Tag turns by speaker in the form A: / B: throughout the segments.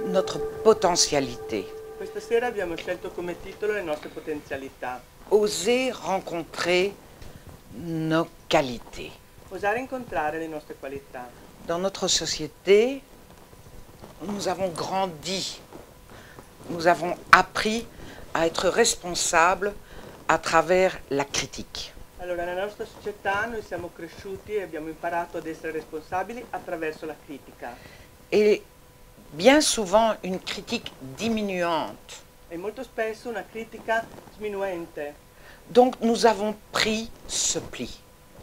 A: notre potentialité.
B: Questa sera abbiamo scelto come titolo le nostre potenzialità.
A: Oser rencontrer nos qualités.
B: Osare incontrare le nostre qualità.
A: Dans notre société, nous avons grandi, nous avons appris à être responsables à travers la critique.
B: Allora, nella nostra società noi siamo cresciuti e abbiamo imparato ad essere responsabili attraverso la critica.
A: Et bien souvent une critique diminuante.
B: E molto spesso una critica sminuente.
A: Donc nous avons pris ce pli.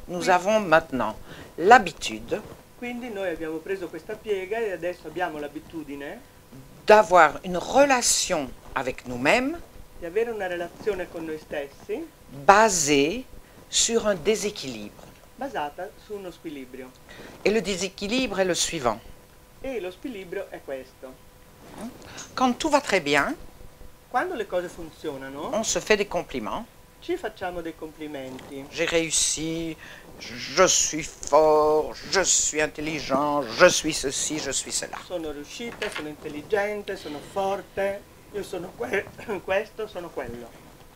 A: Nous avons maintenant l'habitude
B: Quindi noi abbiamo preso questa piega e adesso abbiamo l'abitudine
A: d'avoir une relation avec nous-mêmes
B: di avere una relazione con noi stessi
A: basée sur un déséquilibre.
B: basata su uno squilibrio.
A: Et le déséquilibre est le suivant.
B: E lo squilibrio è questo.
A: Quand tout va très bien,
B: Quando le cose funzionano,
A: on se fait des compliments.
B: ci facciamo dei complimenti.
A: J'ai réussi, je suis fort, je suis intelligent, je suis ceci, je suis cela.
B: Sono riuscita, sono intelligente, sono forte, io sono questo, sono quello.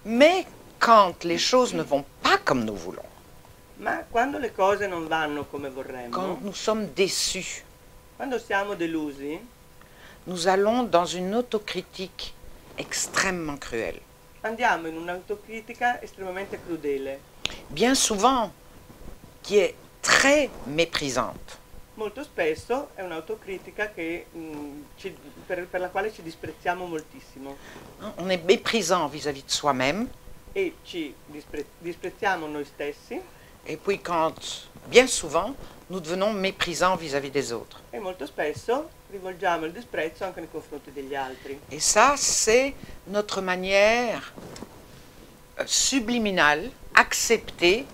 A: Mais quand les choses ne vont pas comme nous voulons,
B: Ma quando le cose non vanno come
A: quand
B: vorremmo,
A: nous sommes déçus,
B: quando siamo delusi,
A: nous allons dans une autocritique extrêmement cruelle.
B: andiamo in un'autocritica estremamente crudele,
A: Bien souvent, qui est très méprisante.
B: molto spesso è un'autocritica che, per la quale ci disprezziamo moltissimo
A: On est méprisant vis-à-vis de soi-même.
B: e ci disprezziamo noi stessi
A: Et puis quand, bien souvent, nous devenons méprisants vis-à-vis des autres.
B: e molto spesso rivolgiamo il disprezzo anche nei confronti degli altri.
A: Et ça, c'est notre manière subliminale, acceptée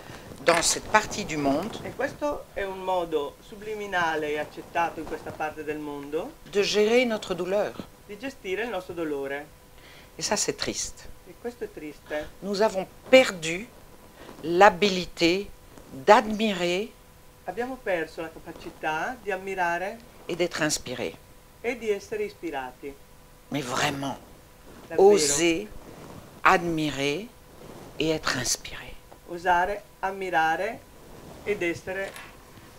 A: dans cette partie du monde,
B: E questo è un modo subliminale e accettato in questa parte del mondo
A: de gérer notre douleur.
B: di gestire il nostro dolore.
A: Et ça, c'est triste.
B: E questo è triste.
A: Nous avons perdu l'habilité d'admirer
B: Abbiamo perso la capacità di ammirare
A: et d'être inspirés.
B: e di essere ispirati.
A: Mais vraiment,
B: Davvero.
A: oser admirer et être inspiré.
B: Osare, ammirare ed essere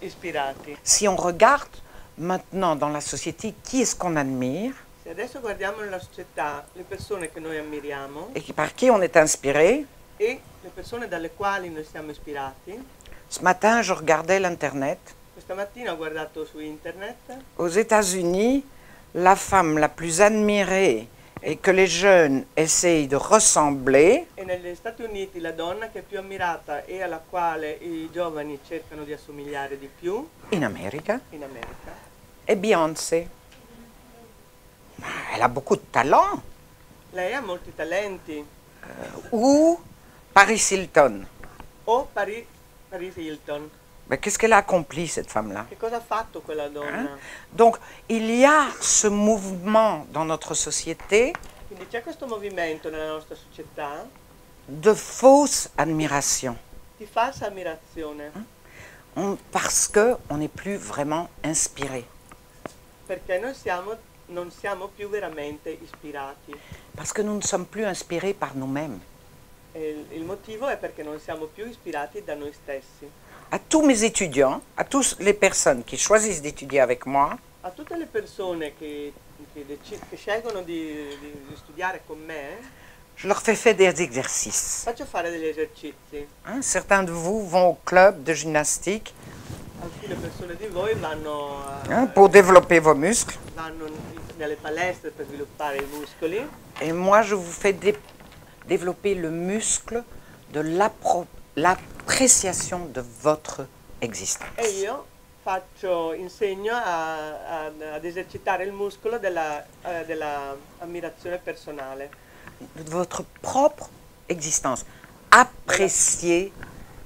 B: ispirati.
A: Si on regarde maintenant dans la société, qui est-ce qu'on admire
B: Se adesso guardiamo nella società le persone che noi ammiriamo
A: et par qui on est inspiré.
B: e le persone dalle quali noi siamo ispirati,
A: Ce matin, je regardais l'Internet.
B: questa mattina ho guardato su internet.
A: Aux États-Unis, la femme la plus admirée et que les jeunes essayent de ressembler,
B: E negli Stati Uniti la donna che è più ammirata e alla quale i giovani cercano di assomigliare di più
A: in America,
B: in America
A: est Beyoncé. Elle a beaucoup de talent.
B: lei ha molti talenti.
A: Ou Paris Hilton.
B: O Paris Hilton.
A: Mais qu'est-ce qu'elle a accompli, cette femme-là?
B: Che cosa ha fatto quella donna?
A: Donc, il y a ce mouvement dans notre société
B: Quindi c'è questo movimento nella nostra società
A: de fausse admiration.
B: di falsa ammirazione,
A: Parce qu'on n'est plus vraiment inspiré.
B: perché non siamo più veramente ispirati.
A: Parce que nous ne sommes plus inspirés par nous-mêmes.
B: E il motivo è perché non siamo più ispirati da noi stessi.
A: À tous mes étudiants, à toutes les personnes qui choisissent d'étudier avec moi,
B: A tutte le persone che scelgono di studiare con me,
A: je leur fais faire des exercices.
B: faccio fare degli esercizi.
A: Certains de vous vont au club de gymnastique
B: Alcune persone di voi vanno
A: pour développer vos muscles.
B: nelle palestre per sviluppare i muscoli
A: Et moi, je vous fais développer le muscle de l'appréciation de votre existence.
B: e io insegno ad esercitare il muscolo della ammirazione personale,
A: De votre propre existence. Apprécier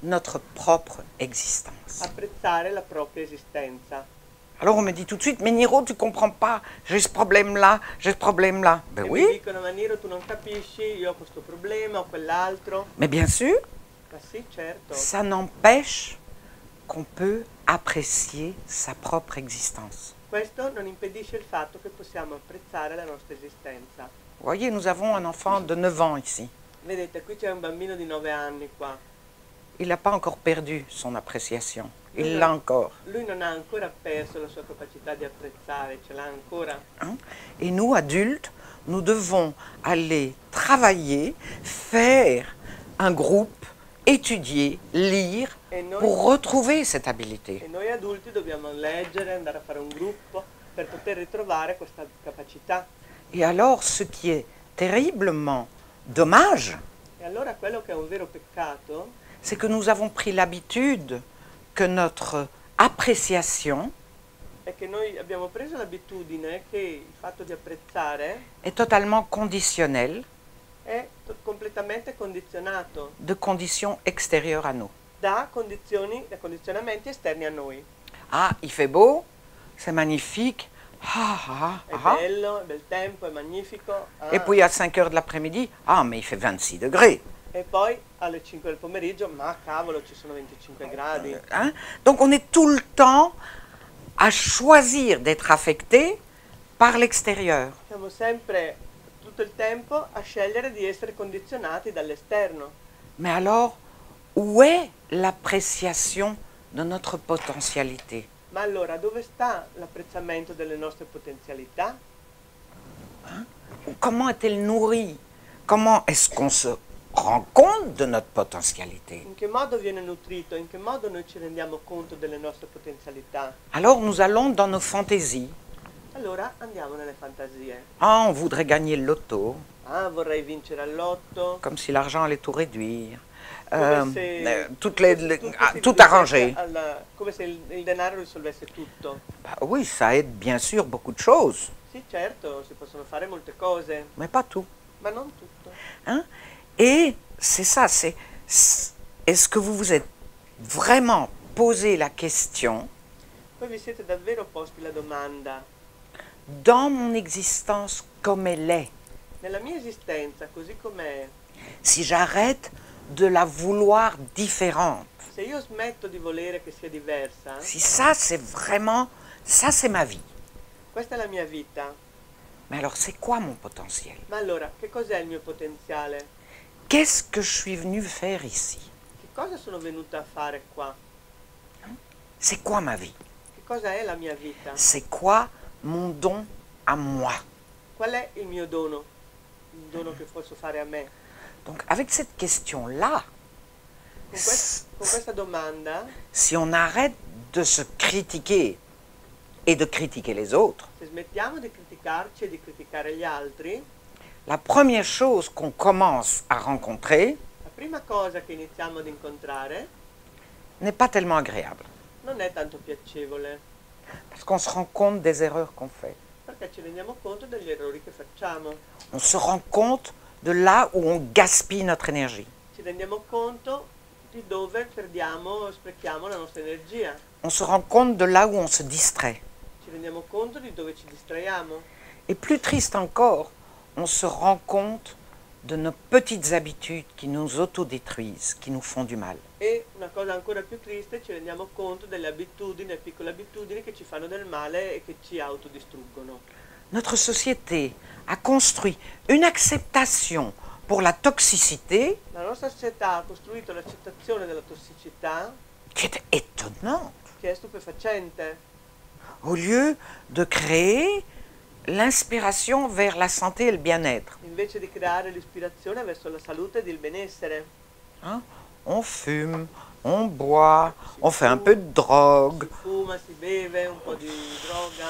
A: notre propre existence.
B: apprezzare la propria esistenza.
A: Alors on me dit tout de suite, mais Niro, tu comprends pas, j'ai ce problème-là, j'ai ce problème-là. Ben
B: E mi
A: oui,
B: dicono: ma Niro, tu non capisci, io ho questo problema, ho quell'altro.
A: mais bien sûr,
B: Ma sì, certo.
A: ça n'empêche qu'on peut apprécier sa propre existence.
B: Questo non impedisce il fatto che possiamo apprezzare la nostra esistenza.
A: Vous voyez, nous avons un enfant de 9 ans ici.
B: Vedete, qui c'è un bambino di 9 anni qua.
A: Il n'a pas encore perdu son appréciation. Il l'a encore.
B: Lui non ha ancora perso la sua capacità di apprezzare, ce l'ha ancora.
A: Hein? Et nous, adultes, nous devons aller travailler, faire un groupe, étudier, lire, pour retrouver cette habileté.
B: E noi adulti dobbiamo leggere, andare a fare un gruppo per poter ritrovare questa capacità.
A: Et alors, ce qui est terriblement dommage,
B: E allora quello che è un vero peccato
A: c'est que nous avons pris l'habitude que notre appréciation
B: è che noi abbiamo preso l'abitudine che il fatto di apprezzare
A: est totalement conditionnelle
B: è completamente condizionato
A: de conditions extérieures à nous.
B: da condizionamenti esterni a noi.
A: Ah, il fait beau, c'est magnifique.
B: È bello, è bel tempo, è magnifico.
A: Et puis à 5 heures de l'après-midi, ah, mais il fait 26 degrés.
B: E poi alle 5 del pomeriggio, ma cavolo, ci sono 25 gradi.
A: Hein? Donc on est tout le temps à choisir d'être affecté par l'extérieur.
B: Siamo sempre tutto il tempo a scegliere di essere condizionati dall'esterno.
A: Mais alors, où est l'appréciation de notre potentialité?
B: Ma allora dove sta l'apprezzamento delle nostre potenzialità?
A: Comment est-elle nourrie? Comment est-ce qu'on se rend compte de notre potentialité?
B: In che modo viene nutrito? In che modo noi ci rendiamo conto delle nostre potenzialità?
A: Alors nous allons dans nos fantaisies.
B: Allora andiamo nelle fantasie.
A: Ah, on voudrait gagner le loto,
B: Ah, vorrei vincere al lotto.
A: comme si l'argent allait tout réduire.
B: Come se
A: Tout
B: si
A: arrangé.
B: come se il denaro risolvesse tutto.
A: Bah oui, ça aide bien sûr beaucoup de choses,
B: Sì, certo, si possono fare molte cose,
A: mais pas tout.
B: ma non tutto.
A: Hein? Et c'est ça, est-ce que vous vous êtes vraiment posé la question,
B: Poi vi siete davvero posti la domanda:
A: dans mon existence comme elle est,
B: nella mia esistenza così com'è,
A: si j'arrête de la vouloir différente,
B: se io smetto di volere che sia diversa,
A: si ça c'est vraiment, ça c'est ma vie,
B: questa è la mia vita,
A: mais alors c'est quoi mon potentiel?
B: ma allora che cos'è il mio potenziale?
A: Qu'est-ce que je suis venu faire ici?
B: Che cosa sono venuta a fare qua?
A: C'est quoi ma vie?
B: Che cosa è la mia vita?
A: C'est quoi mon don à moi?
B: Qual è il mio dono? Il dono che posso fare a me?
A: Donc avec cette question-là,
B: Con questa domanda,
A: si on arrête de se critiquer et de critiquer les autres,
B: se smettiamo di criticarci e di criticare gli altri,
A: la première chose qu'on commence à rencontrer
B: la prima cosa che iniziamo ad incontrare
A: n'est pas tellement agréable,
B: non è tanto piacevole,
A: parce qu'on se rend compte des erreurs qu'on fait.
B: perché ci rendiamo conto degli errori che facciamo,
A: On se rend compte de là où on gaspille notre énergie.
B: ci rendiamo conto di dove perdiamo, sprechiamo la nostra energia,
A: On se rend compte de là où on se distrait.
B: ci rendiamo conto di dove ci distraiamo
A: Et plus triste encore, on se rend compte de nos petites habitudes qui nous autodétruisent, qui nous font du mal.
B: e una cosa ancora più triste, ci rendiamo conto delle abitudini, piccole abitudini che ci fanno del male e che ci autodistruggono.
A: Notre société a construit une acceptation pour la toxicité
B: La nostra società ha costruito l'accettazione della tossicità
A: qui est étonnante,
B: che è stupefacente,
A: au lieu de créer l'inspiration vers la santé et le bien-être.
B: invece di creare l'ispirazione verso la salute ed il benessere.
A: Hein? On fume, on boit, on fait un peu de drogue.
B: Si fuma, si beve, un po' di droga.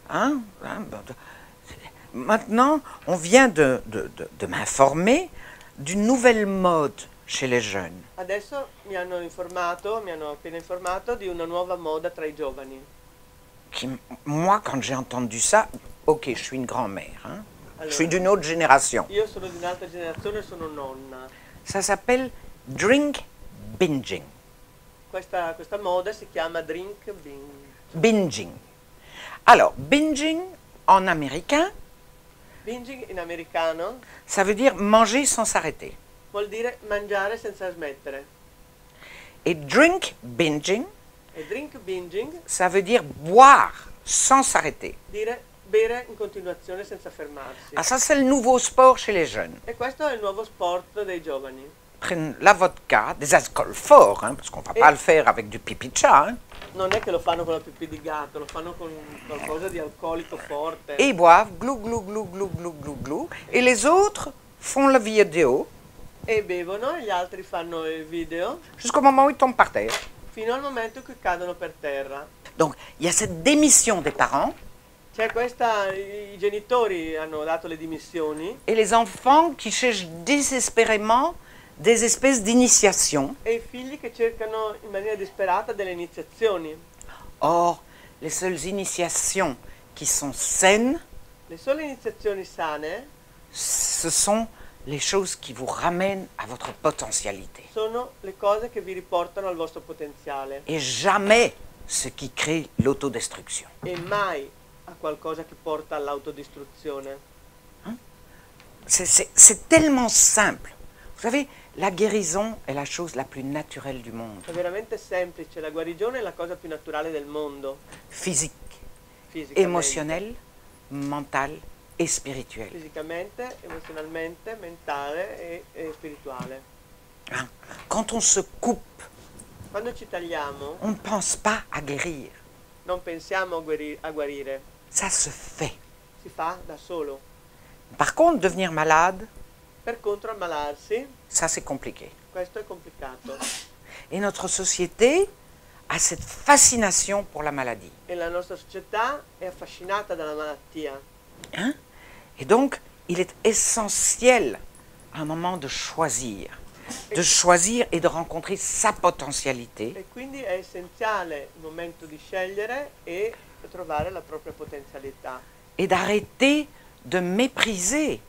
A: Hein? Maintenant, on vient de m'informer d'une nouvelle mode chez les jeunes.
B: Adesso mi hanno appena informato di una nuova moda tra i giovani.
A: Moi, quand j'ai entendu ça, ok, je suis une grand-mère, hein? Je
B: Allora,
A: suis d'une autre génération.
B: io sono di un'altra generazione, sono nonna.
A: Ça s'appelle drink binging.
B: Questa moda si chiama drink
A: Binging. Alors, binging en américain,
B: binging in americano
A: ça veut dire manger sans s'arrêter.
B: vuol dire mangiare senza smettere.
A: Et drink binging,
B: E drink binging,
A: ça veut dire boire sans s'arrêter.
B: dire bere in continuazione senza fermarsi.
A: Ah, ça, c'est le nouveau sport chez les jeunes.
B: E questo è il nuovo sport dei giovani.
A: Ils prennent la vodka, des alcools forts, hein, parce qu'on ne va pas le faire avec du pipi de chat, hein,
B: Non è che lo fanno con la pipì di gatto, lo fanno con qualcosa di alcolico forte.
A: et ils boivent glou, glou, glou, glou, glou, glou, glou, et les autres font la vidéo
B: E bevono, e gli altri fanno il video
A: jusqu'au moment où ils tombent par terre.
B: fino al momento in cui cadono per terra.
A: Donc, il y a cette démission des parents
B: C'è questa, i genitori hanno dato le dimissioni
A: et les enfants qui cherchent désespérément des espèces d'initiation.
B: e i figli che cercano in maniera disperata delle iniziazioni.
A: Or, les seules initiations qui sont saines,
B: Le sole iniziazioni sane
A: ce sont les choses qui vous ramènent à votre potentialité.
B: sono le cose che vi riportano al vostro potenziale
A: Et jamais ce qui crée l'autodestruction.
B: e mai a qualcosa che porta all'autodistruzione.
A: C'est tellement simple. Vous savez, la guérison est la chose la plus naturelle du monde.
B: È veramente semplice, la guarigione è la cosa più naturale del mondo,
A: Physique,
B: fisicamente,
A: émotionnelle, mentale et spirituelle.
B: fisicamente, emozionalmente, mentale e spirituale.
A: Hein? Quand on se coupe,
B: Quando ci tagliamo
A: on ne pense pas à guérir.
B: non pensiamo a guarire,
A: Ça se fait.
B: si fa da solo.
A: Par contre, devenir malade,
B: Per contro ammalarsi,
A: ça c'est compliqué.
B: questo è complicato.
A: Et notre société a cette fascination pour la maladie.
B: E la nostra società è affascinata dalla malattia.
A: Hein? Et donc, il est essentiel à un moment de choisir et de rencontrer sa potentialité
B: E quindi è essenziale il momento di scegliere e trovare la propria potenzialità.
A: et d'arrêter de mépriser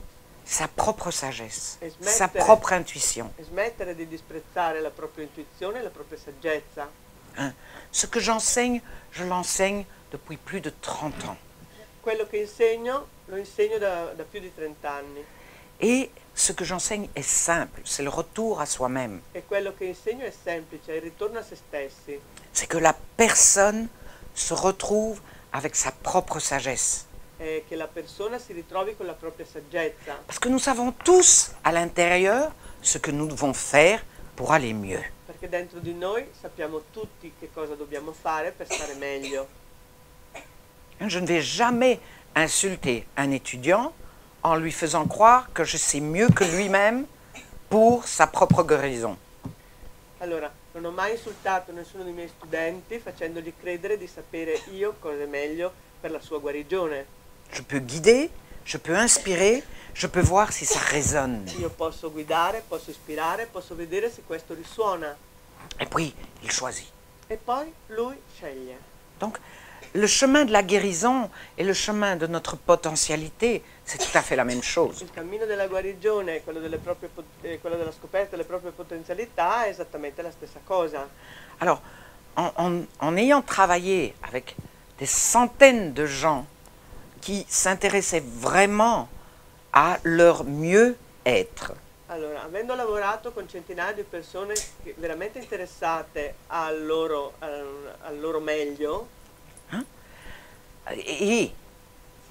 A: sa propre sagesse,
B: Et se
A: sa
B: mettere-
A: propre intuition.
B: E smettere di disprezzare la propria intuizione e la propria saggezza.
A: Hein? Ce que j'enseigne, je l'enseigne depuis plus de 30 ans.
B: Quello che insegno, lo insegno da più di 30 anni.
A: Et ce que j'enseigne est simple, c'est le retour à soi-même.
B: E quello che insegno è semplice, è il ritorno a se stessi.
A: C'est que la personne se retrouve avec sa propre sagesse.
B: È che la persona si ritrovi con la propria saggezza.
A: Parce que nous savons tous à l'intérieur ce que nous devons faire pour aller mieux.
B: Perché dentro di noi sappiamo tutti che cosa dobbiamo fare per stare meglio.
A: Je ne vais jamais insulter un étudiant en lui faisant croire que je sais mieux que lui-même pour sa propre guérison.
B: Allora, non ho mai insultato nessuno dei miei studenti facendogli credere di sapere io cosa è meglio per la sua guarigione.
A: Je peux guider, je peux inspirer, je peux voir si ça résonne.
B: Io posso guidare, posso ispirare, posso vedere se questo risuona.
A: Et puis, il choisit.
B: E poi lui sceglie.
A: Donc, le chemin de la guérison et le chemin de notre potentialité, c'est tout à fait la même chose.
B: Il cammino della guarigione, quello quello della scoperta delle proprie potenzialità è esattamente la stessa cosa.
A: Alors, en ayant travaillé avec des centaines de gens qui s'intéressaient vraiment à leur mieux-être,
B: Allora, avendo lavorato con centinaia di persone veramente interessate al loro meglio,
A: et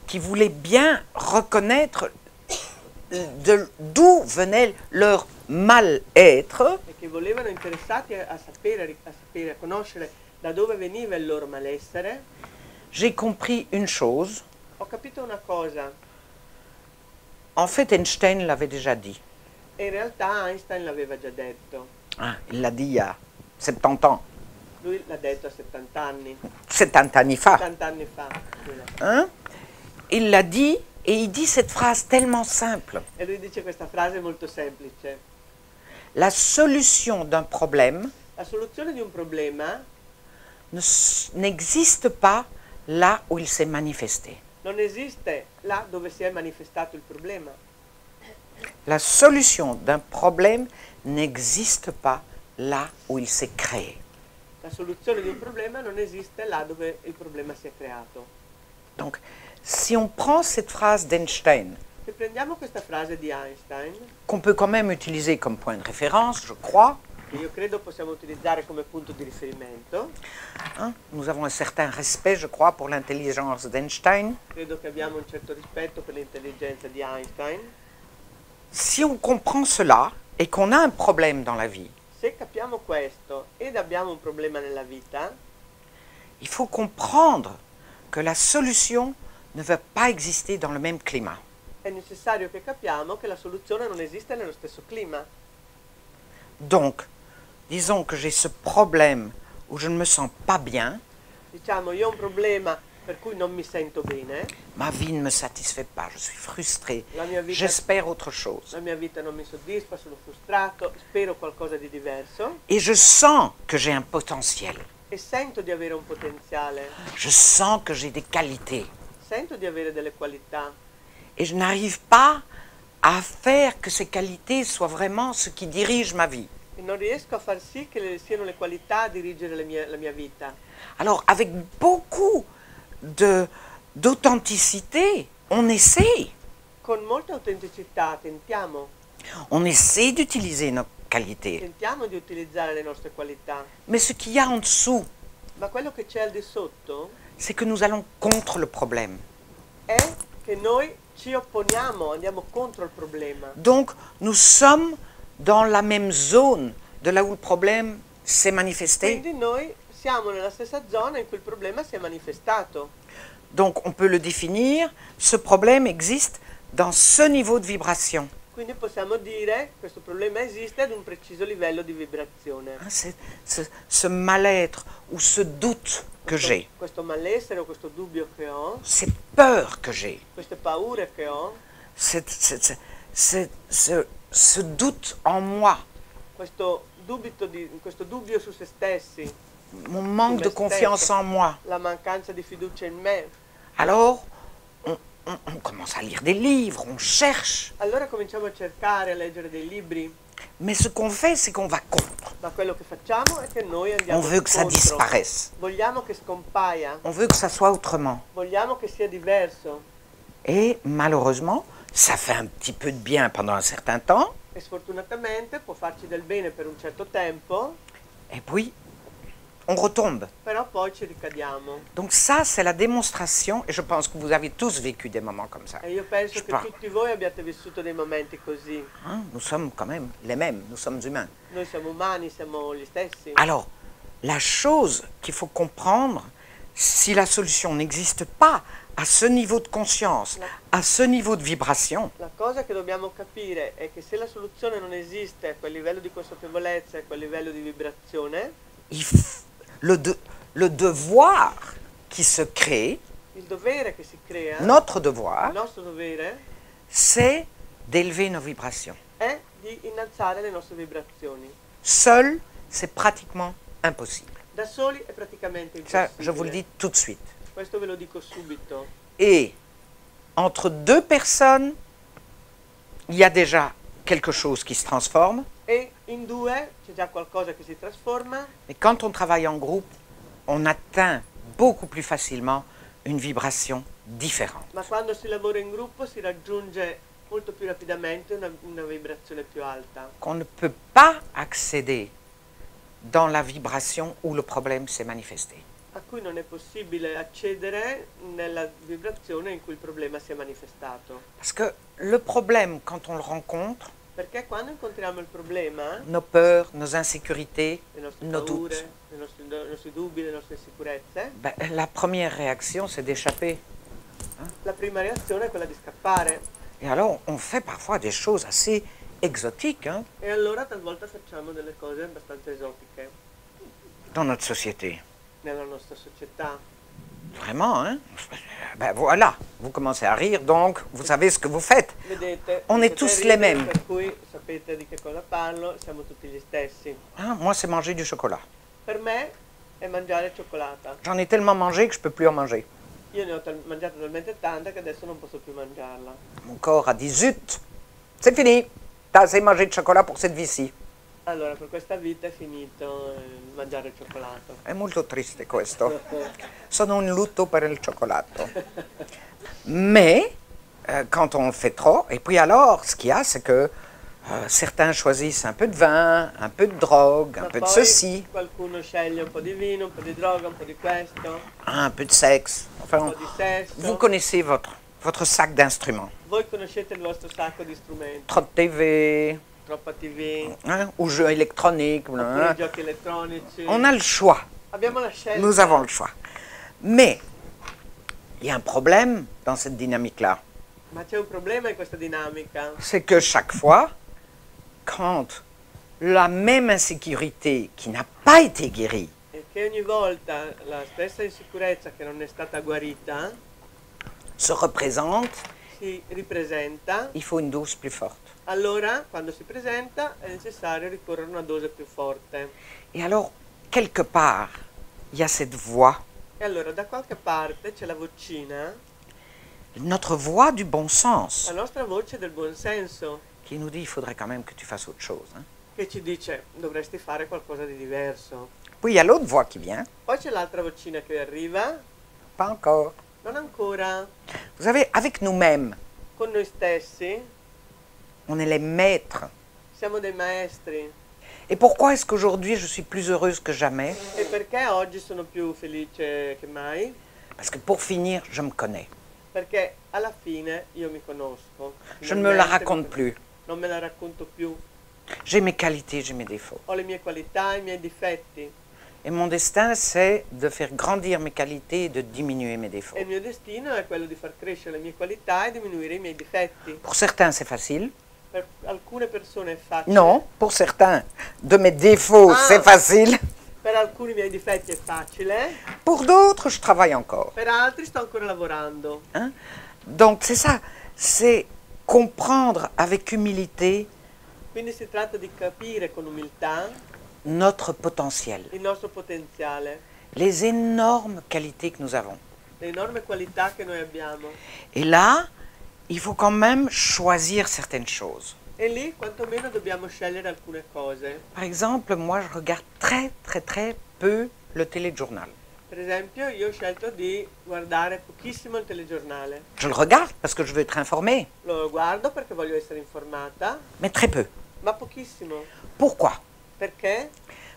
A: qui voulaient bien reconnaître d'où venait leur mal-être,
B: e che volevano interessati a sapere, a conoscere da dove veniva il loro malessere,
A: j'ai compris une chose.
B: ho capito una cosa.
A: En fait, Einstein l'avait déjà dit.
B: E in realtà Einstein l'aveva già detto.
A: Ah, il l'a dit il y a 70 ans.
B: Lui l'ha detto a 70 anni.
A: 70 anni fa.
B: 70 anni fa. Scusa.
A: Hein? Il l'a dit et il dit cette phrase tellement simple.
B: E lui dice questa frase molto semplice.
A: La solution d'un problème
B: La soluzione di un problema
A: n'existe pas là où il s'est manifesté.
B: non esiste là dove si è manifestato il problema.
A: La solution d'un problème n'existe pas là où il s'est créé.
B: La soluzione di un problema non esiste là dove il problema si è creato.
A: Donc, si on prend cette phrase d'Einstein,
B: Se prendiamo questa frase di Einstein,
A: qu'on peut quand même utiliser comme point de référence, je crois,
B: che io credo possiamo utilizzare come punto di riferimento.
A: Hein? Nous avons un certain respect, je crois, pour l'intelligence d'Einstein.
B: Credo che abbiamo un certo rispetto per l'intelligenza di Einstein.
A: Si on comprend cela et qu'on a un problème dans la vie,
B: Se capiamo questo ed abbiamo un problema nella vita,
A: il faut comprendre que la solution ne va pas exister dans le même climat.
B: è necessario che capiamo che la soluzione non esiste nello stesso clima.
A: Donc, disons que j'ai ce problème où je ne me sens pas bien,
B: Diciamo, io ho un problema per cui non mi sento bene,
A: ma vie ne me satisfait pas, je suis frustré,
B: la mia vita,
A: j'espère autre chose.
B: la mia vita non mi soddisfa, sono frustrato, spero qualcosa di diverso
A: Et je sens que j'ai un potentiel,
B: e sento di avere un potenziale,
A: je sens que j'ai des qualités,
B: sento di avere delle qualità
A: et je n'arrive pas à faire que ces qualités soient vraiment ce qui dirige ma vie.
B: e non riesco a far sì che siano le qualità a dirigere la mia vita.
A: Alors, avec beaucoup d'authenticité, on essaie.
B: Con molta autenticità
A: On essaie d'utiliser nos qualités.
B: tentiamo di utilizzare le nostre qualità,
A: Mais ce qu'il y a en dessous,
B: ma quello che c'è al di sotto
A: c'est que nous allons contre le problème.
B: è che noi ci opponiamo, andiamo contro il problema.
A: Donc, nous sommes dans la même zone de là où le problème s'est manifesté.
B: Quindi noi siamo nella stessa zona in cui il problema si è manifestato.
A: Donc, on peut le définir, ce problème existe dans ce niveau de vibration.
B: Quindi possiamo dire che questo problema esiste ad un preciso livello di vibrazione.
A: Hein, c'est ce mal-être ou ce doute que j'ai,
B: Questo malessere o questo dubbio che ho,
A: ces peurs que j'ai,
B: queste paure che ho,
A: ce doute en moi,
B: questo dubbio su se stessi,
A: mon manque de confiance en moi.
B: la mancanza di fiducia in me.
A: Alors, on commence à lire des livres, on cherche.
B: Allora cominciamo a cercare, a leggere dei libri,
A: Mais ce qu'on fait, c'est qu'on va contre.
B: ma quello che facciamo è che noi andiamo
A: On veut que ça
B: contro.
A: disparaisse.
B: Vogliamo che scompaia,
A: On veut que ça soit autrement.
B: vogliamo che sia diverso.
A: Et malheureusement, ça fait un petit peu de bien pendant un certain temps.
B: E sfortunatamente può farci del bene per un certo tempo,
A: Et puis, on retombe.
B: però poi ci ricadiamo.
A: Donc ça, c'est la démonstration, et je pense que vous avez tous vécu des moments comme ça.
B: E io penso
A: Je
B: che
A: parle.
B: tutti voi abbiate vissuto dei momenti così.
A: Hein, nous sommes quand même les mêmes, nous sommes humains.
B: Noi siamo umani, siamo gli stessi.
A: Alors, la chose qu'il faut comprendre, si la solution n'existe pas à ce niveau de conscience, à ce niveau de vibration,
B: La cosa che dobbiamo capire è che se la soluzione non esiste a quel livello di consapevolezza e a quel livello di vibrazione,
A: le devoir qui se crée,
B: il dovere che si crea,
A: notre
B: il
A: devoir,
B: nostro dovere,
A: c'est d'élever nos vibrations.
B: è di innalzare le nostre vibrazioni.
A: Seul, c'est pratiquement impossible.
B: Da soli è praticamente
A: Ça,
B: impossibile.
A: je vous le dis tout de suite.
B: Questo ve lo dico subito.
A: Et entre deux personnes, il y a déjà quelque chose qui se transforme.
B: E in due c'è già qualcosa che si trasforma,
A: Mais quand on travaille en groupe, on atteint beaucoup plus facilement une vibration différente.
B: ma quando si lavora in gruppo si raggiunge molto più rapidamente una vibrazione più alta,
A: Qu'on ne peut pas accéder dans la vibration où le problème s'est manifesté.
B: a cui non è possibile accedere nella vibrazione in cui il problema si è manifestato.
A: Parce que le problème, quand on le rencontre,
B: Perché quando incontriamo il problema,
A: nos peurs, nos insécurités,
B: le nostre
A: nos
B: paure,
A: doutes,
B: i nostri dubbi, le nostre insicurezze,
A: ben, la première réaction, c'est d'échapper.
B: la prima reazione è quella di scappare.
A: Et alors, on fait parfois des choses assez exotiques hein,
B: E allora talvolta facciamo delle cose abbastanza esotiche
A: dans notre société.
B: nella nostra società.
A: Vraiment, hein? Ben voilà, vous commencez à rire, donc vous savez ce que vous faites.
B: Vedete,
A: On est
B: potete
A: tous
B: ridere,
A: les mêmes.
B: Per cui sapete di che cosa parlo, siamo tutti gli stessi.
A: Hein, moi, c'est manger du chocolat.
B: Per me è mangiare cioccolata.
A: J'en ai tellement mangé que je ne peux plus en manger.
B: Io ne ho mangiata talmente tanta che adesso non posso più mangiarla.
A: Mon corps a dit zut, c'est fini. T'as assez mangé de chocolat pour cette vie-ci.
B: Allora, per questa vita è finito mangiare il cioccolato.
A: È molto triste questo. Sono in lutto per il cioccolato. Mais, quand on le fait trop, et puis alors, ce qu'il y a, c'est que Certains choisissent un peu de vin, un peu de drogue, un
B: Ma
A: peu de
B: poi
A: ceci,
B: qualcuno sceglie un po' di vino, un po' di droga, un po' di questo,
A: un peu de sexe.
B: un
A: Enfin,
B: po' di sesso.
A: vous connaissez votre sac d'instruments.
B: Voi conoscete il vostro sacco di strumenti,
A: Trop de TV,
B: troppa TV,
A: hein, ou jeux électroniques.
B: oppure
A: Hein.
B: giochi elettronici.
A: On a le choix.
B: Abbiamo la scelta.
A: Nous avons le choix. Mais il y a un problème dans cette dynamique-là.
B: Ma c'è un problema in questa dinamica.
A: C'est que chaque fois, quand la même insécurité qui n'a pas été guérie
B: E che ogni volta la stessa insicurezza che non è stata guarita
A: se représente,
B: si ripresenta,
A: il faut une dose plus forte.
B: allora quando si presenta è necessario ricorrere a una dose più forte.
A: Et alors, quelque part, il y a cette voix,
B: E allora da qualche parte c'è la vocina,
A: notre voix du bon sens,
B: la nostra voce del buon senso,
A: qui nous dit il faudrait quand même que tu fasses autre chose. Hein.
B: che ci dice dovresti fare qualcosa di diverso.
A: Puis il y a l'autre voix qui vient,
B: Poi c'è l'altra vocina che arriva,
A: pas encore.
B: non ancora,
A: Vous savez, avec nous-mêmes,
B: con noi stessi,
A: on est les maîtres.
B: siamo dei maestri.
A: Et pourquoi est-ce qu'aujourd'hui je suis plus heureuse que jamais?
B: E perché oggi sono più felice che mai?
A: Parce que pour finir, je me connais.
B: Perché alla fine io mi conosco.
A: Je ne me la
B: Finalmente
A: raconte plus.
B: Non me la racconto più.
A: J'ai mes qualités, j'ai mes défauts.
B: Ho le mie qualità, i miei difetti.
A: Et mon destin, c'est de faire grandir mes qualités et de diminuer mes défauts.
B: E il mio destino è quello di far crescere le mie qualità e diminuire i miei difetti.
A: Pour certains, c'est facile.
B: Per alcune persone è facile.
A: Non, pour certains, de mes défauts,
B: Ah.
A: c'est facile.
B: Per alcuni miei difetti è facile.
A: Pour d'autres, je travaille encore.
B: Per altri sto ancora lavorando.
A: Hein? Donc c'est ça, c'est comprendre avec humilité
B: Quindi si tratta di capire con umiltà
A: notre potentiel,
B: il nostro potenziale,
A: les énormes qualités que nous avons.
B: le enormi qualità che noi abbiamo.
A: Et là, il faut quand même choisir certaines choses.
B: E lì quantomeno dobbiamo scegliere alcune cose.
A: Par exemple, moi, je regarde très peu le téléjournal.
B: Per esempio, io ho scelto di guardare pochissimo il telegiornale.
A: Je le regarde parce que je veux être informée,
B: Lo guardo perché voglio essere informata,
A: mais très peu.
B: ma pochissimo.
A: Pourquoi?
B: Perché?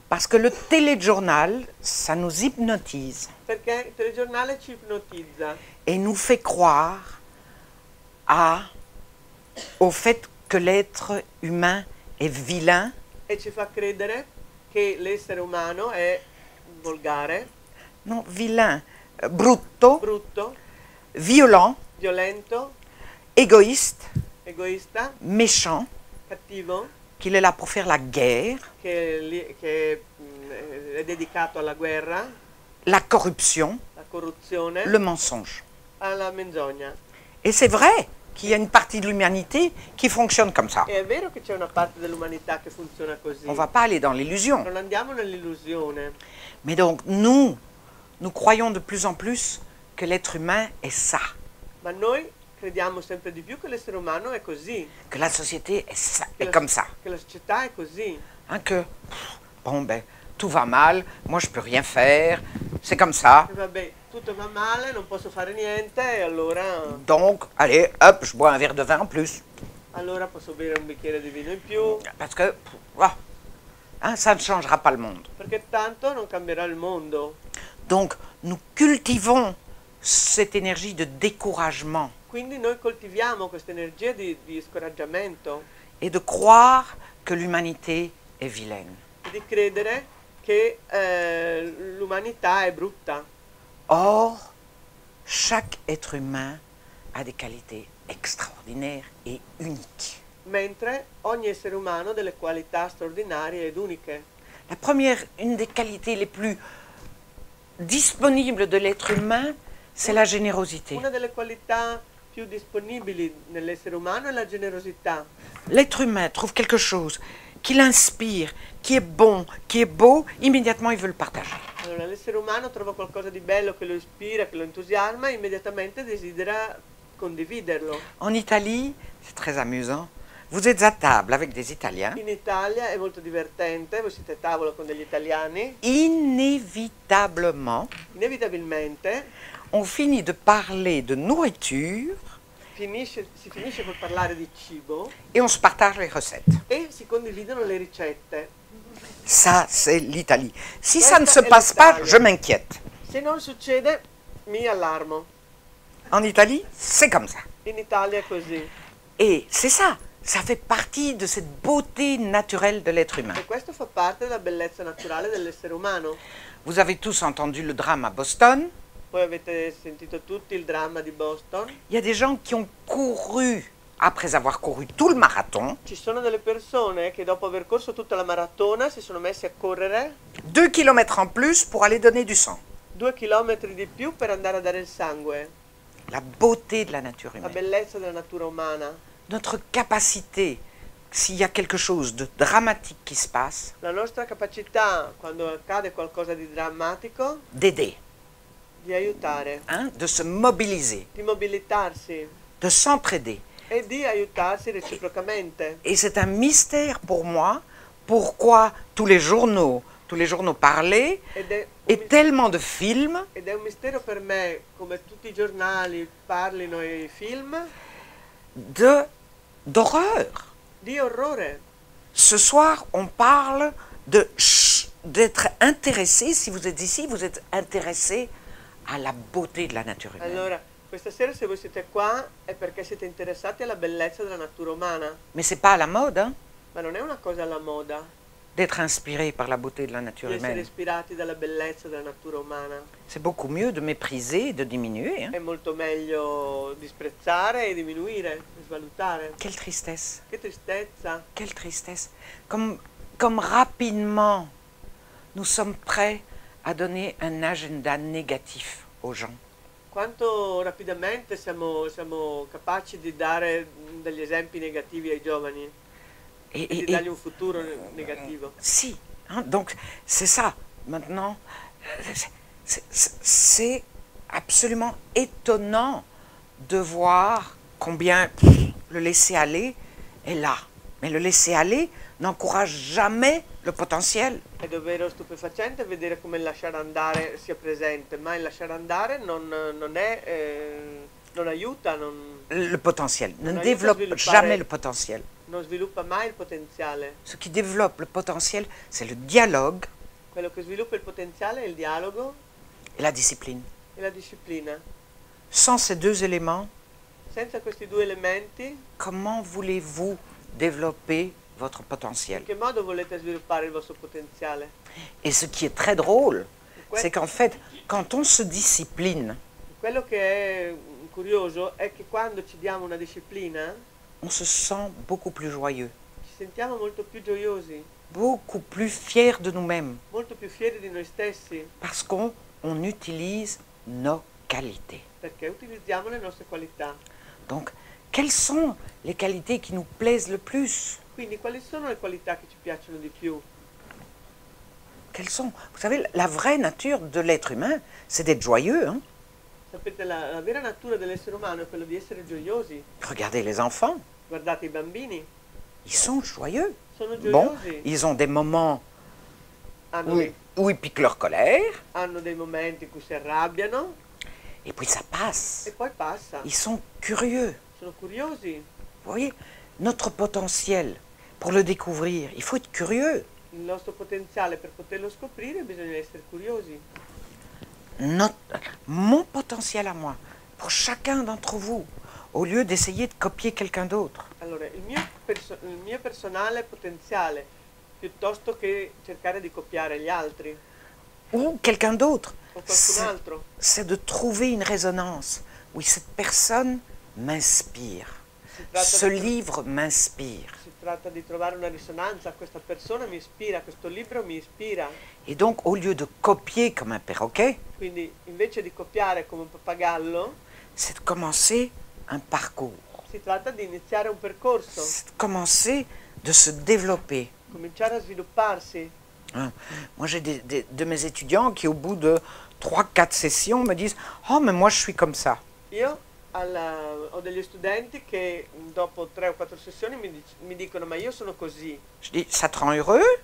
A: Parce que le téléjournal, ça nous hypnotise
B: Perché il telegiornale ci ipnotizza
A: et nous fait croire au fait que l'être humain est vilain,
B: e ci fa credere che l'essere umano è volgare,
A: non, vilain, brutto,
B: brutto,
A: violent,
B: violento,
A: égoïste,
B: egoista,
A: méchant,
B: cattivo,
A: qu'il est là pour faire la guerre,
B: che è dedicato alla guerra,
A: la corruption,
B: alla corruzione,
A: le mensonge.
B: alla menzogna.
A: Et c'est vrai qu'il y a une partie de l'humanité qui fonctionne comme ça.
B: E è vero che c'è una parte dell'umanità che funziona così.
A: On ne va pas aller dans l'illusion.
B: Non andiamo nell'illusione.
A: Mais donc, nous croyons de plus en plus que l'être humain est ça,
B: Ma noi crediamo sempre di più che l'essere umano è così,
A: que la société est, ça,
B: che
A: est comme ça.
B: che la società è così.
A: Hein, que, bon, ben, tout va mal, moi je peux rien faire, c'est comme ça.
B: E vabbè, tutto va male, non posso fare niente e
A: Donc, allez, hop, je bois un verre de vin en plus.
B: allora posso bere un bicchiere di vino in più,
A: Parce que, hein, ça ne changera pas le monde.
B: perché tanto non cambierà il mondo.
A: Donc, nous cultivons cette énergie de découragement
B: Quindi noi coltiviamo questa energia di scoraggiamento
A: et de croire que l'humanité est vilaine.
B: e di credere che l'umanità è brutta.
A: Or, chaque être humain a des qualités extraordinaires et uniques.
B: Mentre ogni essere umano ha delle qualità straordinarie ed uniche.
A: La première, une des qualités les plus disponibles de l'être humain, c'est la générosité.
B: Una delle qualità più disponibili nell'essere umano è la generosità.
A: L'être humain trouve quelque chose qui l'inspire, qui est bon, qui est beau, immédiatement il veut le partager.
B: Allora, l'essere umano trova qualcosa di bello che lo ispira, che lo entusiasma e immediatamente desidera condividerlo.
A: En Italie, c'est très amusant, vous êtes à table avec des Italiens,
B: In Italia è molto divertente, voi siete a tavola con degli italiani,
A: inévitablement,
B: inevitabilmente
A: on finit de parler de nourriture
B: si finisce col parlare di cibo
A: et on se partage les recettes.
B: e si condividono le ricette.
A: Ça, c'est l'Italie. Si ça ne se
B: Questa è
A: passe pas,
B: l'Italia.
A: je m'inquiète.
B: Se non succede, mi allarmo.
A: En Italie, c'est comme ça.
B: In Italia è così.
A: Et c'est ça. Ça fait partie de cette beauté naturelle de l'être humain.
B: E questo fa parte della bellezza naturale dell'essere umano.
A: Vous avez tous entendu le drame à Boston.
B: Voi avete sentito tutti il dramma di Boston.
A: Il y a des gens qui ont couru, après avoir couru tout le marathon,
B: Ci sono delle persone che dopo aver corso tutta la maratona si sono messi a correre
A: 2 kilomètres en plus pour aller donner du sang.
B: 2 chilometri di più per andare a dare il sangue.
A: La beauté de la nature
B: La
A: humaine.
B: bellezza della natura umana.
A: Notre capacité, s'il y a quelque chose de dramatique qui se passe,
B: La nostra capacità, quando accade qualcosa di drammatico,
A: d'aider,
B: di aiutare,
A: hein, de se mobiliser,
B: di mobilitarsi
A: de s'entraider.
B: e di aiutarsi reciprocamente.
A: Et c'est un mystère pour moi pourquoi tous les journaux parlaient,
B: Ed è,
A: et tellement de films
B: ed è un mistero per me come tutti i giornali parlino e i film
A: d'horreur.
B: di orrore.
A: Ce soir, on parle d'être intéressé, si vous êtes ici, vous êtes intéressé à la beauté de la nature humaine.
B: Allora, questa sera se voi siete qua è perché siete interessati alla bellezza della natura umana,
A: Mais c'est pas à la mode, hein,
B: ma non è una cosa alla moda
A: d'être inspiré par la beauté de la nature
B: di essere
A: humaine.
B: ispirati dalla bellezza della natura umana.
A: C'est beaucoup mieux de mépriser et de diminuer. Hein.
B: È molto meglio disprezzare e diminuire, e svalutare.
A: Quelle tristesse,
B: Che tristezza!
A: quelle tristesse. Comme rapidement, nous sommes prêts à donner un agenda négatif aux gens.
B: Quanto rapidamente siamo capaci di dare degli esempi negativi ai giovani e di dargli un futuro negativo.
A: Si, hein, donc c'est ça. Maintenant, c'est absolument étonnant de voir combien le laisser-aller est là. Mais le laisser-aller n'encourage jamais le potentiel.
B: È davvero stupefacente vedere come il lasciare andare sia presente, ma il lasciare andare non aiuta,
A: Le potentiel ne
B: Non aiuta a
A: développe
B: sviluppare.
A: jamais le potentiel.
B: non sviluppa mai il potenziale.
A: Ce qui développe le potentiel, c'est le dialogue
B: Quello che sviluppa il potenziale è il dialogo
A: et la discipline.
B: e la disciplina.
A: Sans ces deux éléments,
B: Senza questi due elementi,
A: comment voulez-vous développer votre potentiel?
B: in che modo volete sviluppare il vostro potenziale?
A: Et ce qui est très drôle,
B: Que-
A: c'est qu'en fait, quand on se discipline,
B: Quello che è curioso è che quando ci diamo una disciplina
A: on se sent beaucoup plus joyeux,
B: ci sentiamo molto più gioiosi,
A: beaucoup plus fiers de nous-mêmes,
B: molto più fieri di noi stessi,
A: parce qu'on utilise nos qualités.
B: perché utilizziamo le nostre qualità.
A: Donc, quelles sont les qualités qui nous plaisent le plus?
B: Quindi quali sono le qualità che ci piacciono di più?
A: Quelles sont? Vous savez, la vraie nature de l'être humain, c'est d'être joyeux. Hein?
B: Sapete, la vera natura dell'essere umano è quella di essere gioiosi.
A: Regardez les enfants,
B: Guardate i bambini,
A: ils sont joyeux.
B: sono
A: Bon,
B: gioiosi,
A: ils ont des moments
B: hanno,
A: où ils piquent leur colère,
B: hanno dei momenti in cui si arrabbiano
A: et puis ça passe.
B: e poi passa.
A: Ils sont curieux.
B: Sono curiosi.
A: Vous voyez, notre potentiel, pour le découvrir, il faut être curieux.
B: Il nostro potenziale per poterlo scoprire bisogna essere curiosi.
A: Mon potentiel à moi, pour chacun d'entre vous, au lieu d'essayer de copier quelqu'un d'autre.
B: Allora, il mio personale potenziale, piuttosto che cercare di copiare gli altri
A: Ou quelqu'un d'autre.
B: o qualcun altro,
A: C'est de trouver une résonance. Oui, cette personne m'inspire. Ce livre m'inspire.
B: si tratta di trovare una risonanza. Questa persona mi ispira, questo libro mi ispira.
A: Et donc, au lieu de copier comme un perroquet,
B: Quindi invece di copiare come un pappagallo,
A: c'est de commencer un parcours.
B: si tratta di iniziare un percorso,
A: C'est de commencer de se développer.
B: cominciare a svilupparsi.
A: Hein. Moi, j'ai de mes étudiants qui, au bout de 3-4 sessions, me disent « Oh, mais moi, je suis comme ça.
B: Io ho degli studenti che dopo 3 o 4 sessioni mi dicono ma io sono così. »
A: Je dis « Ça te rend heureux?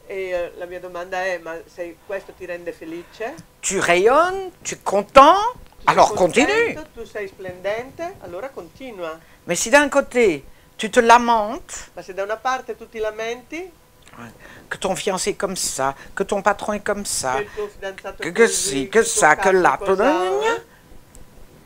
B: E la mia domanda è ma se questo ti rende felice?
A: Tu rayonnes? Tu es content? alors continue.
B: Tu sei splendente, allora continua.
A: Mais si d'un côté, tu te lamentes,
B: Ma se da una parte tu ti lamenti,
A: que ton fiancé est comme ça, que ton patron est comme ça,
B: che il tuo fidanzato è
A: que
B: così,
A: si,
B: che
A: que
B: il tuo
A: ça, que
B: capo
A: là,
B: è cosà,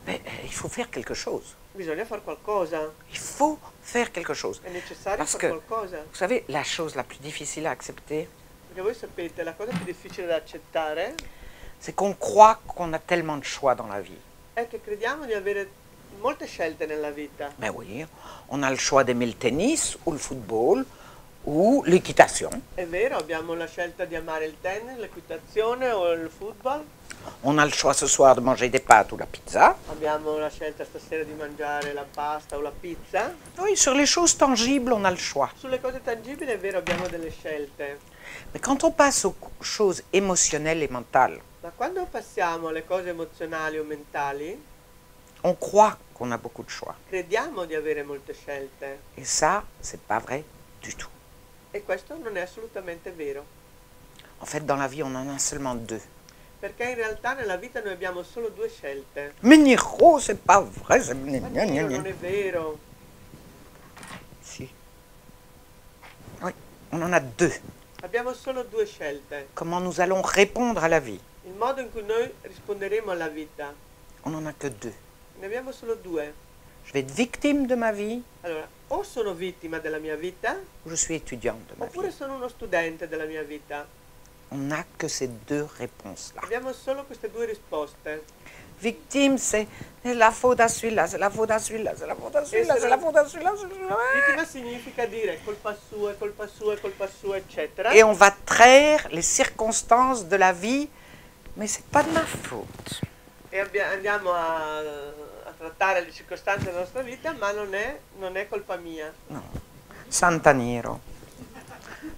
A: mais il faut faire quelque chose.
B: bisogna fare qualcosa.
A: Il faut faire quelque chose.
B: È necessario
A: Parce
B: fare
A: que,
B: qualcosa.
A: vous savez, la chose la plus difficile à accepter,
B: Perché voi sapete, la cosa più difficile da accettare
A: c'est qu'on croit qu'on a tellement de choix dans la vie.
B: è che crediamo di avere molte scelte nella vita.
A: Ben oui, on a le choix d'aimer le tennis ou le football ou l'équitation.
B: È vero, abbiamo la scelta di amare il tennis, l'equitazione o il football.
A: On a le choix ce soir de manger des pâtes ou la pizza.
B: Abbiamo la scelta stasera di mangiare la pasta o la pizza.
A: Oui, sur les choses tangibles, on a le choix.
B: Sulle cose tangibili è vero, abbiamo delle scelte.
A: Mais quand on passe aux choses émotionnelles et mentales,
B: Ma quando passiamo alle cose emozionali o mentali,
A: on croit qu'on a beaucoup de choix.
B: crediamo di avere molte scelte.
A: Et ça, c'est pas vrai du tout.
B: E questo non è assolutamente vero.
A: En fait, dans la vie, on en a seulement deux.
B: Perché in realtà nella vita noi abbiamo solo due scelte.
A: Mais Niro, c'est pas vrai.
B: Ma Dio, non è vero.
A: Si. Oui, on en a deux.
B: Abbiamo solo due scelte.
A: Comment nous allons répondre à la vie?
B: Il modo in cui noi risponderemo alla vita.
A: On n'en a que deux.
B: Ne abbiamo solo due.
A: Je vais être victime de ma vie
B: Allora, o sono vittima della mia vita,
A: ou je suis étudiante de ma
B: oppure
A: vie.
B: sono uno studente della mia vita.
A: On n'a que ces deux réponses-là.
B: Abbiamo solo queste due risposte.
A: Victime, c'est la faute à celui-là, c'est la faute à celui-là, c'est la faute à celui-là, c'est la faute à celui-là.
B: Vittima significa dire colpa sua, colpa sua, colpa sua, eccetera.
A: Et on va traire les circonstances de la vie, mais c'est pas de ma faute.
B: E andiamo a trattare le circostanze della nostra vita, ma non è colpa mia.
A: No, Sant'Aniero.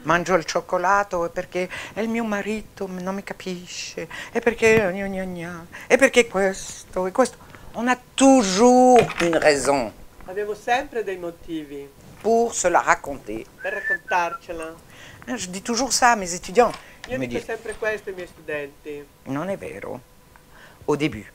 A: Mangio il cioccolato perché è il mio marito, non mi capisce, e perché gna gna gna, e perché questo e questo. On a toujours une raison
B: Abbiamo sempre dei motivi
A: pour se la raconter.
B: per raccontarcela.
A: Je dis toujours ça à mes étudiants.
B: Io
A: Ils me
B: dico
A: disent,
B: sempre questo ai miei studenti
A: non è vero, au début.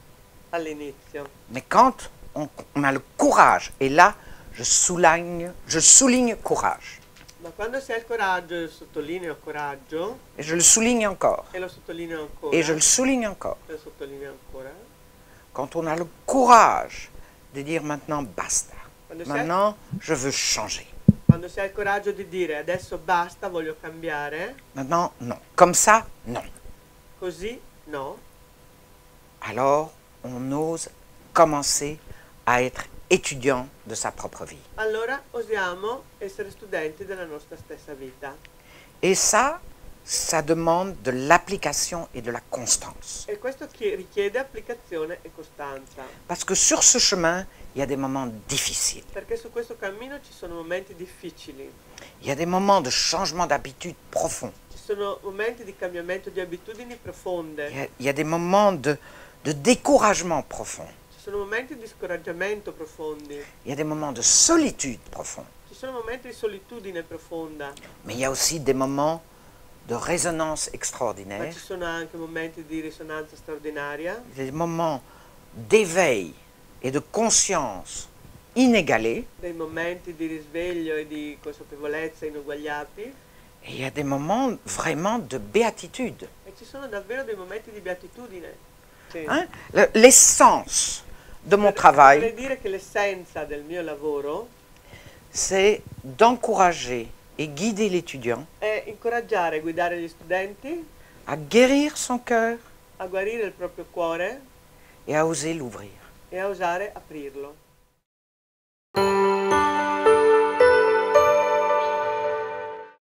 B: all'inizio.
A: Mais quand on a le courage, et là, je souligne courage.
B: Ma quando si ha il coraggio, io sottolineo coraggio,
A: Et je le souligne encore.
B: e lo sottolineo ancora,
A: Et je le souligne encore.
B: e lo sottolineo ancora,
A: Quand on a le courage de dire maintenant basta.
B: quando
A: Maintenant, je veux changer.
B: si ha il coraggio di dire adesso basta, voglio cambiare,
A: Maintenant, non. Comme ça, non.
B: così no,
A: Alors, on ose commencer à être étudiant de sa propre vie.
B: allora osiamo essere studenti della nostra stessa vita.
A: Et ça demande de l'application et de la constance.
B: E questo richiede applicazione e costanza,
A: Parce que sur ce chemin, il y a des moments difficiles.
B: perché su questo cammino ci sono momenti difficili,
A: Il y a des moments de changement d'habitude profond.
B: ci sono momenti di cambiamento di abitudini profonde,
A: Il y a des moments de découragement profond.
B: ci sono momenti di scoraggiamento profondi,
A: Il y a des moments de solitude profond.
B: ci sono momenti di solitudine profonda,
A: Mais il y a aussi des moments de résonance
B: ma
A: extraordinaire.
B: ci sono anche momenti di risonanza straordinaria,
A: Des moments d'éveil et de conscience inégalés.
B: dei momenti di risveglio e di consapevolezza inuguagliati,
A: Et il y a des moments vraiment de béatitude.
B: e ci sono davvero dei momenti di beatitudine. Sì.
A: Hein? L'essence de mon
B: Vorrei
A: travail,
B: dire che l'essenza del mio lavoro
A: c'est d'encourager et guider l'étudiant
B: è incoraggiare e guidare gli studenti
A: à guérir son cœur
B: a guarire il proprio cuore
A: et à oser l'ouvrir.
B: e a osare aprirlo.